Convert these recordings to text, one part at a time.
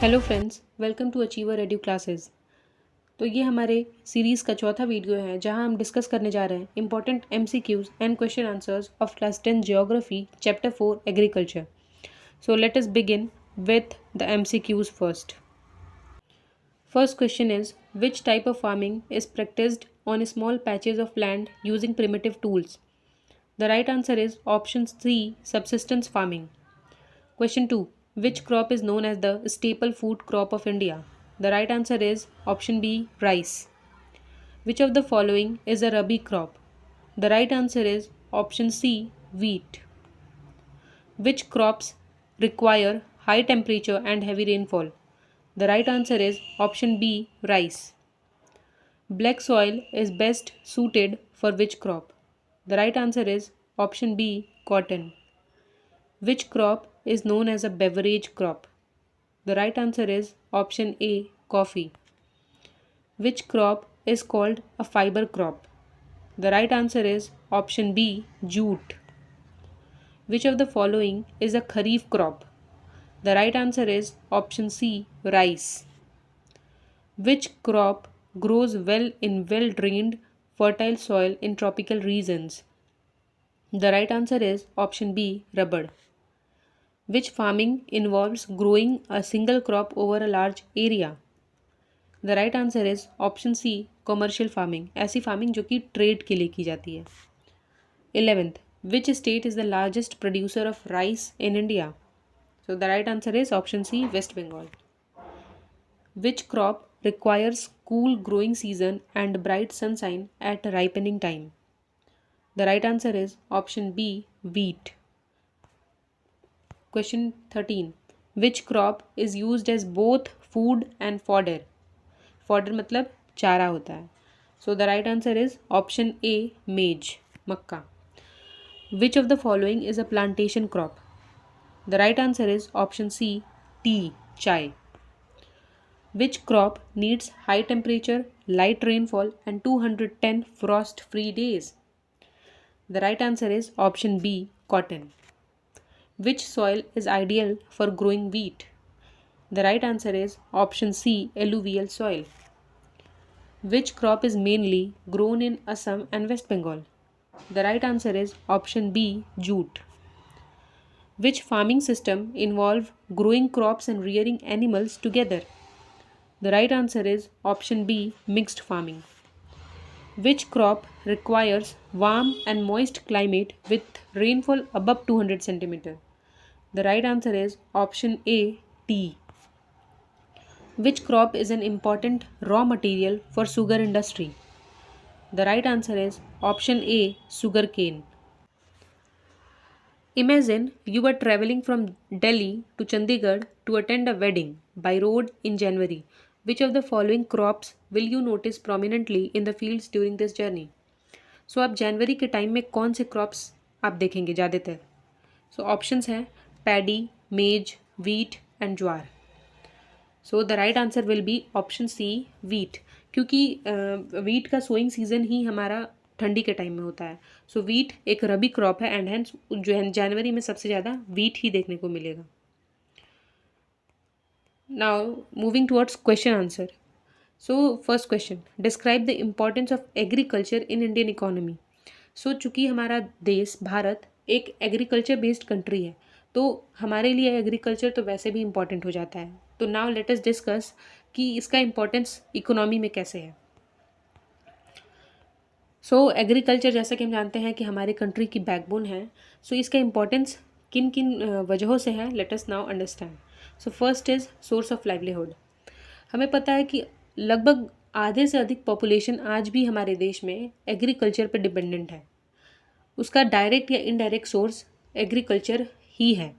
Hello friends, welcome to Achiever Edu classes. तो ये हमारे सीरीज़ का चौथा वीडियो है जहां हम डिस्कस करने जा रहे हैं important MCQs and question answers of class 10 geography chapter 4 agriculture. So let us begin with the MCQs first. First question is which type of farming is practised on small patches of land using primitive tools? The right answer is option C, subsistence farming. Question 2. Which crop is known as the staple food crop of India? The right answer is option B, rice. Which of the following is a rabi crop? The right answer is option C, wheat. Which crops require high temperature and heavy rainfall? The right answer is option B, rice. Black soil is best suited for which crop? The right answer is option B, cotton. Which crop is known as a beverage crop? The right answer is option A, coffee. Which crop is called a fiber crop? The right answer is option B, jute. Which of the following is a kharif crop? The right answer is option C, rice. Which crop grows well in well drained, fertile soil in tropical regions? The right answer is option B, rubber. Which farming involves growing a single crop over a large area? The right answer is option C, commercial farming. ऐसी farming जो कि trade के लिए की जाती है। 11th, which state is the largest producer of rice in India? So the right answer is option C, West Bengal. Which crop requires cool growing season and bright sunshine at ripening time? The right answer is option B, wheat. Question 13. Which crop is used as both food and fodder? Fodder मतलब चारा होता है. So the right answer is option A, maize, Mecca. Which of the following is a plantation crop? The right answer is option C, tea, chai. Which crop needs high temperature, light rainfall and 210 frost-free days? The right answer is option B, cotton. Which soil is ideal for growing wheat? The right answer is option C, alluvial soil. Which crop is mainly grown in Assam and West Bengal? The right answer is option B, jute. Which farming system involves growing crops and rearing animals together? The right answer is option B, mixed farming. Which crop requires warm and moist climate with rainfall above 200 cm? The right answer is option A, tea. Which crop is an important raw material for sugar industry? The right answer is option A, sugarcane. Imagine you are traveling from Delhi to Chandigarh to attend a wedding by road in January. Which of the following crops will you notice prominently in the fields during this journey? So आप जनवरी के time में कौन से crops आप देखेंगे ज़्यादातर? So options हैं paddy, maize, wheat and jowar. So the right answer will be option C, wheat, क्योंकि वीट का सोइंग सीजन ही हमारा ठंडी के टाइम में होता है. सो वीट एक रबी क्रॉप है एंड हेंस जो है जनवरी में सबसे ज़्यादा वीट ही देखने को मिलेगा. Now moving towards question answer. So first question, describe the importance of agriculture in Indian economy. So चूँकि हमारा देश भारत एक एग्रीकल्चर बेस्ड कंट्री है तो हमारे लिए एग्रीकल्चर तो वैसे भी इम्पॉर्टेंट हो जाता है. तो नाउ लेट अस डिस्कस कि इसका इम्पोर्टेंस इकोनॉमी में कैसे है. सो एग्रीकल्चर जैसा कि हम जानते हैं कि हमारे कंट्री की बैकबोन है. सो इसका इम्पोर्टेंस किन किन वजहों से है, let us now understand. So first is source of livelihood. हमें पता है कि लगभग आधे से अधिक पॉपुलेशन आज भी हमारे देश में एग्रीकल्चर पर डिपेंडेंट है. उसका डायरेक्ट या इनडायरेक्ट सोर्स एग्रीकल्चर ही है.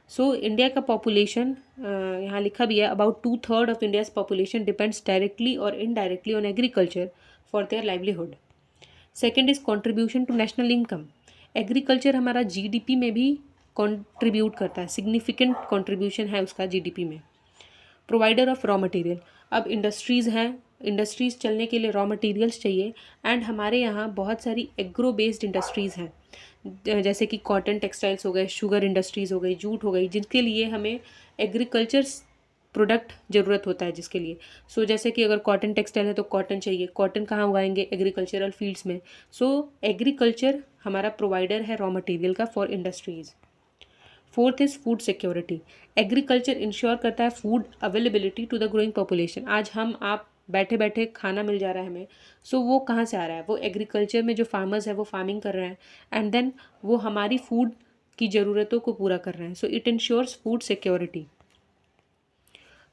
सो इंडिया का पॉपुलेशन यहाँ लिखा भी है about 2/3 of India's population depends directly और indirectly on agriculture for their livelihood. Second is contribution to national income. Agriculture हमारा जीडीपी में भी कॉन्ट्रीब्यूट करता है, सिग्निफिकेंट कॉन्ट्रीब्यूशन है उसका जीडीपी में. Provider of raw material. अब इंडस्ट्रीज़ हैं, इंडस्ट्रीज़ चलने के लिए रॉ मटेरियल्स चाहिए एंड हमारे यहाँ बहुत सारी एग्रो बेस्ड इंडस्ट्रीज़ हैं जैसे कि कॉटन टेक्सटाइल्स हो गए, शुगर इंडस्ट्रीज़ हो गई, जूट हो गई, जिनके लिए हमें एग्रीकल्चर प्रोडक्ट ज़रूरत होता है जिसके लिए। सो जैसे कि अगर कॉटन टेक्सटाइल है तो कॉटन चाहिए, कॉटन कहाँ उगाएंगे, एग्रीकल्चरल फील्ड्स में। सो एग्रीकल्चर हमारा प्रोवाइडर है रॉ मटेरियल का for industries. Fourth is food security. Agriculture ensure करता है food availability to the growing population. आज हम आप बैठे बैठे खाना मिल जा रहा है हमें, सो वो कहाँ से आ रहा है, वो एग्रीकल्चर में जो फार्मर्स है वो फार्मिंग कर रहे हैं एंड देन वो हमारी फूड की ज़रूरतों को पूरा कर रहे हैं। So it ensures food security.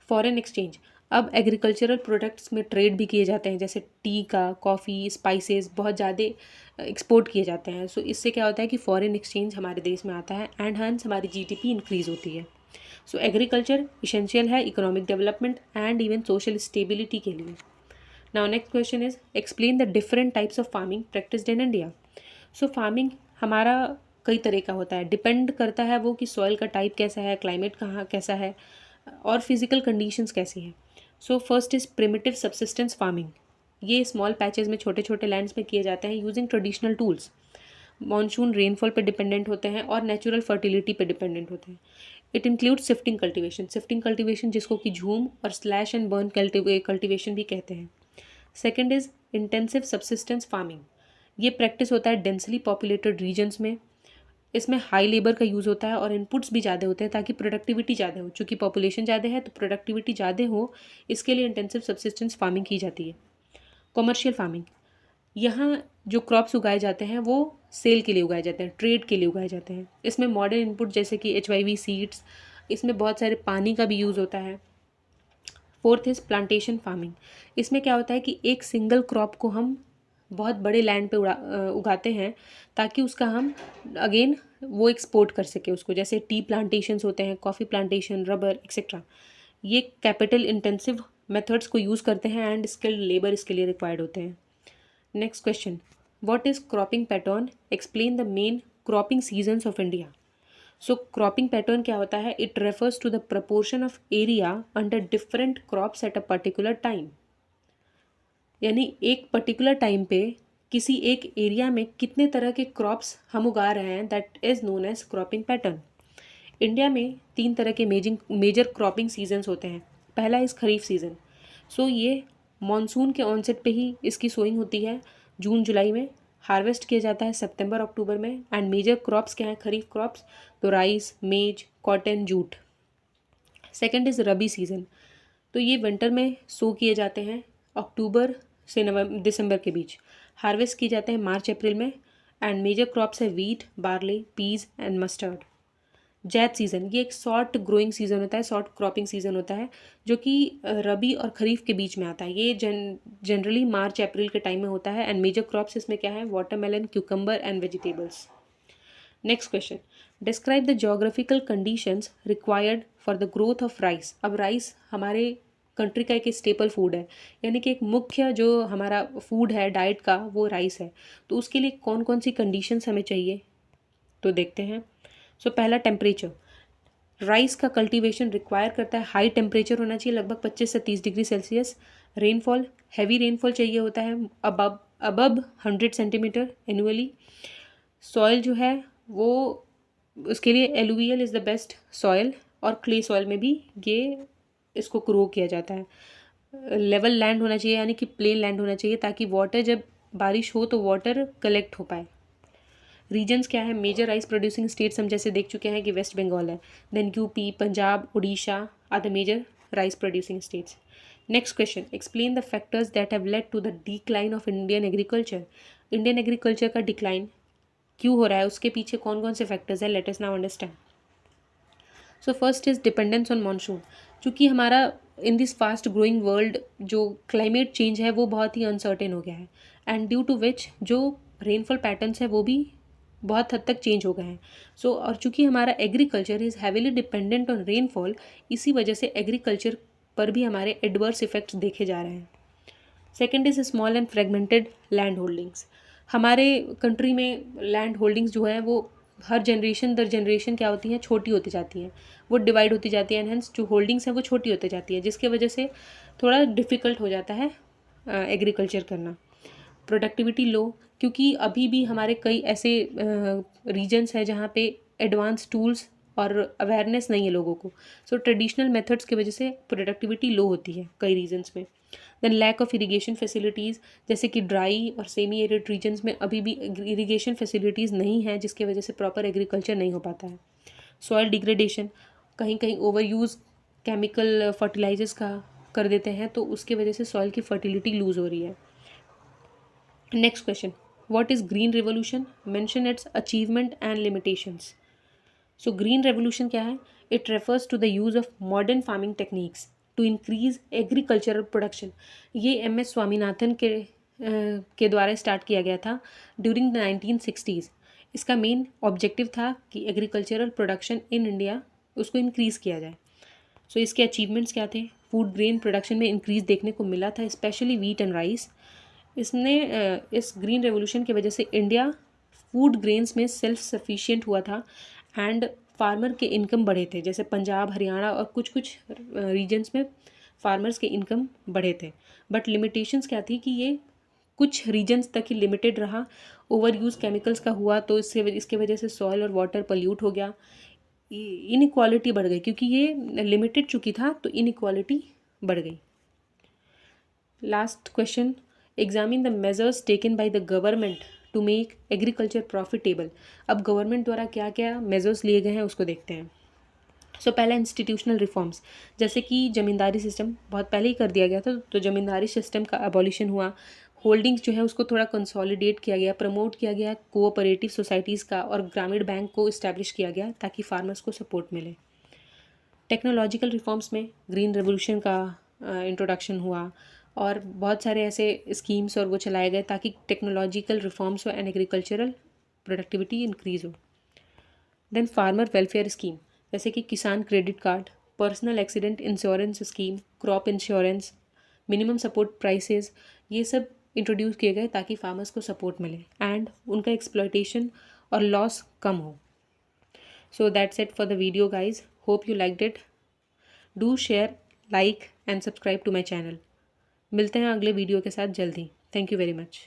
Foreign exchange. अब एग्रीकल्चरल प्रोडक्ट्स में ट्रेड भी किए जाते हैं, जैसे टी का, कॉफ़ी, स्पाइसेस बहुत ज़्यादा एक्सपोर्ट किए जाते हैं। सो इससे क्या होता है कि फॉरेन एक्सचेंज हमारे देश में आता है एंड हंस हमारी जीडीपी इंक्रीज़ होती है। सो एग्रीकल्चर इसेंशियल है economic development and even social stability के लिए। Now next question is explain the different types of farming practised in India. So farming हमारा कई तरह का होता है, डिपेंड करता है वो कि सॉइल का टाइप कैसा है, क्लाइमेट कहाँ कैसा है और फिजिकल कंडीशंस कैसी हैं। So first is primitive subsistence farming. ये स्मॉल पैचेस में छोटे छोटे लैंड्स में किए जाते हैं using traditional tools. Monsoon rainfall पे डिपेंडेंट होते हैं और नेचुरल फर्टिलिटी पे डिपेंडेंट होते हैं। It includes shifting cultivation, shifting cultivation जिसको कि झूम और स्लैश एंड बर्न कल्टीवेशन भी कहते हैं। Second is intensive subsistence farming. ये प्रैक्टिस होता है डेंसली पॉपुलेटेड रीजन्स में। इसमें हाई लेबर का यूज़ होता है और इनपुट्स भी ज़्यादा होते हैं ताकि प्रोडक्टिविटी ज़्यादा हो। चूँकि पॉपुलेशन ज़्यादा है तो प्रोडक्टिविटी ज़्यादा हो, इसके लिए इंटेंसिव सब्सिस्टेंस फार्मिंग की जाती है। कॉमर्शियल फार्मिंग, यहाँ जो क्रॉप्स उगाए जाते हैं वो सेल के लिए उगाए जाते हैं, ट्रेड के लिए उगाए जाते हैं। इसमें मॉडर्न इनपुट जैसे कि HYV सीड्स, इसमें बहुत सारे पानी का भी यूज़ होता है। Fourth is plantation farming. इसमें क्या होता है कि एक सिंगल क्रॉप को हम बहुत बड़े लैंड पे उगाते हैं ताकि उसका हम अगेन वो एक्सपोर्ट कर सके उसको, जैसे टी प्लांटेशंस होते हैं, कॉफ़ी प्लांटेशन, रबर एक्सेट्रा। ये कैपिटल इंटेंसिव मेथड्स को यूज़ करते हैं एंड स्किल्ड लेबर इसके लिए रिक्वायर्ड होते हैं। Next question, what is cropping pattern, explain the main cropping seasons of India. So cropping pattern क्या होता है, it refers to the proportion of area under different crops at a particular time. यानी एक particular time पे किसी एक area में कितने तरह के क्रॉप्स हम उगा रहे हैं, that is known as cropping pattern. India में 3 तरह के मेजर क्रॉपिंग सीजन्स होते हैं। पहला इज़ खरीफ सीज़न। सो ये मॉनसून के ऑनसेट पे ही इसकी सोइंग होती है, जून जुलाई में। हार्वेस्ट किया जाता है सितंबर अक्टूबर में एंड मेजर क्रॉप्स क्या हैं, खरीफ क्रॉप्स, तो राइस, मेज, cotton, jute. Second is rabi season. तो ये विंटर में सो किए जाते हैं अक्टूबर से दिसंबर के बीच। हार्वेस्ट किए जाते हैं मार्च अप्रैल में एंड मेजर क्रॉप्स है wheat, barley, peas and mustard. Zaid season, ये एक शॉर्ट ग्रोइंग सीज़न होता है, शॉर्ट क्रॉपिंग सीज़न होता है जो कि रबी और खरीफ के बीच में आता है। ये जनरली मार्च अप्रैल के टाइम में होता है एंड मेजर क्रॉप्स इसमें क्या है, watermelon, cucumber and vegetables. Next question, describe the geographical conditions required for the growth of rice. अब राइस हमारे कंट्री का एक स्टेपल फूड है, यानी कि एक मुख्य जो हमारा फूड है डाइट का वो राइस है। तो उसके लिए कौन कौन सी कंडीशंस हमें चाहिए, तो देखते हैं। सो पहला टेम्परेचर। राइस का कल्टीवेशन रिक्वायर करता है हाई टेम्परेचर होना चाहिए, लगभग 25 से 30 degree Celsius. Rainfall, heavy rainfall चाहिए होता है, अबब 100 सेंटीमीटर एनुअली। सॉइल जो है वो उसके लिए alluvial is the best soil और क्ले सॉइल में भी ये इसको ग्रो किया जाता है। लेवल लैंड होना चाहिए, यानी कि प्लेन लैंड होना चाहिए ताकि वाटर जब बारिश हो तो वाटर कलेक्ट हो पाए। रीजन्स क्या है, मेजर राइस प्रोड्यूसिंग स्टेट्स हम जैसे देख चुके हैं कि वेस्ट बंगाल है, then UP, Punjab, Orissa are the major rice producing states. Next question, explain the factors that have led to the decline of Indian agriculture. Indian agriculture का डिक्लाइन क्यों हो रहा है, उसके पीछे कौन कौन से फैक्टर्स है, let us now understand. So first is dependence on monsoon. चूँकि हमारा in this fast growing world जो क्लाइमेट चेंज है वो बहुत ही अनसर्टेन हो गया है एंड ड्यू टू विच जो रेनफॉल पैटर्न्स है वो भी बहुत हद तक चेंज हो गए हैं। सो और चूँकि हमारा agriculture is heavily dependent on rainfall, इसी वजह से एग्रीकल्चर पर भी हमारे एडवर्स इफेक्ट्स देखे जा रहे हैं। Second is small and fragmented land holdings. हमारे कंट्री में लैंड होल्डिंग्स जो है वो हर जनरेशन दर जनरेशन क्या होती हैं, छोटी होती जाती हैं, वो डिवाइड होती जाती है एंड हेंस जो होल्डिंग्स हैं वो छोटी होती जाती है, जिसके वजह से थोड़ा डिफ़िकल्ट हो जाता है एग्रीकल्चर करना। प्रोडक्टिविटी लो, क्योंकि अभी भी हमारे कई ऐसे रीजन्स हैं जहाँ पे एडवांस टूल्स और अवेयरनेस नहीं है लोगों को। सो ट्रेडिशनल मेथड्स की वजह से प्रोडक्टिविटी लो होती है कई रीजन्स में। Then lack of irrigation facilities, जैसे कि ड्राई और सेमी एरिड रीजन्स में अभी भी इरिगेशन फैसिलिटीज़ नहीं है, जिसकी वजह से प्रॉपर एग्रीकल्चर नहीं हो पाता है। सॉयल डिग्रेडेशन, कहीं कहीं ओवर यूज़ केमिकल फर्टिलाइजर्स का कर देते हैं, तो उसकी वजह से सॉइल की फर्टिलिटी लूज़ हो रही है। Next question, what is green revolution, mention its achievement and limitations. So green revolution क्या है? It refers to the use of modern farming techniques to increase agricultural production. ये MS स्वामीनाथन के द्वारा start किया गया था ड्यूरिंग द 1960s। इसका main objective था कि एग्रीकल्चरल प्रोडक्शन इन इंडिया उसको इंक्रीज़ किया जाए। सो इसके अचीवमेंट्स क्या थे? फूड ग्रेन प्रोडक्शन में इंक्रीज़ देखने को मिला था, स्पेशली वीट एंड राइस। इसने इस ग्रीन रेवोल्यूशन की वजह से इंडिया फूड ग्रेन्स में सेल्फ सफिशिएंट हुआ था एंड फार्मर के इनकम बढ़े थे। जैसे पंजाब, हरियाणा और कुछ कुछ रीजन्स में फार्मर्स के इनकम बढ़े थे। बट लिमिटेशंस क्या थी कि ये कुछ रीजन्स तक ही लिमिटेड रहा। ओवर यूज़ केमिकल्स का हुआ तो इसके वजह से सॉइल और वाटर पल्यूट हो गया। इनइक्वालिटी बढ़ गई, क्योंकि ये लिमिटेड चुकी था तो इनइक्वालिटी बढ़ गई। Last question, examine the measures taken by the government to make agriculture profitable. अब गवर्नमेंट द्वारा क्या क्या मेजर्स लिए गए हैं उसको देखते हैं। सो पहला इंस्टीट्यूशनल रिफॉर्म्स, जैसे कि ज़मींदारी सिस्टम बहुत पहले ही कर दिया गया था, तो ज़मींदारी सिस्टम का अबॉलिशन हुआ। होल्डिंग्स जो है उसको थोड़ा कंसोलिडेट किया गया, प्रमोट किया गया कोऑपरेटिव सोसाइटीज़ का, और ग्रामीण बैंक को इस्टेब्लिश किया गया ताकि फार्मर्स को सपोर्ट मिले। टेक्नोलॉजिकल रिफॉर्म्स में ग्रीन रेवोल्यूशन का इंट्रोडक्शन हुआ और बहुत सारे ऐसे स्कीम्स और वो चलाए गए ताकि टेक्नोलॉजिकल रिफॉर्म्स हो एंड एग्रीकल्चरल प्रोडक्टिविटी इंक्रीज़ हो। देन फार्मर वेलफेयर स्कीम, जैसे कि किसान credit card, personal accident insurance scheme, crop insurance, minimum support prices, ये सब इंट्रोड्यूस किए गए ताकि फार्मर्स को सपोर्ट मिले एंड उनका एक्सप्लॉयटेशन और लॉस कम हो। So that's it for the video guys. Hope you liked it. Do share, like and subscribe to my channel. मिलते हैं अगले वीडियो के साथ जल्दी। Thank you very much.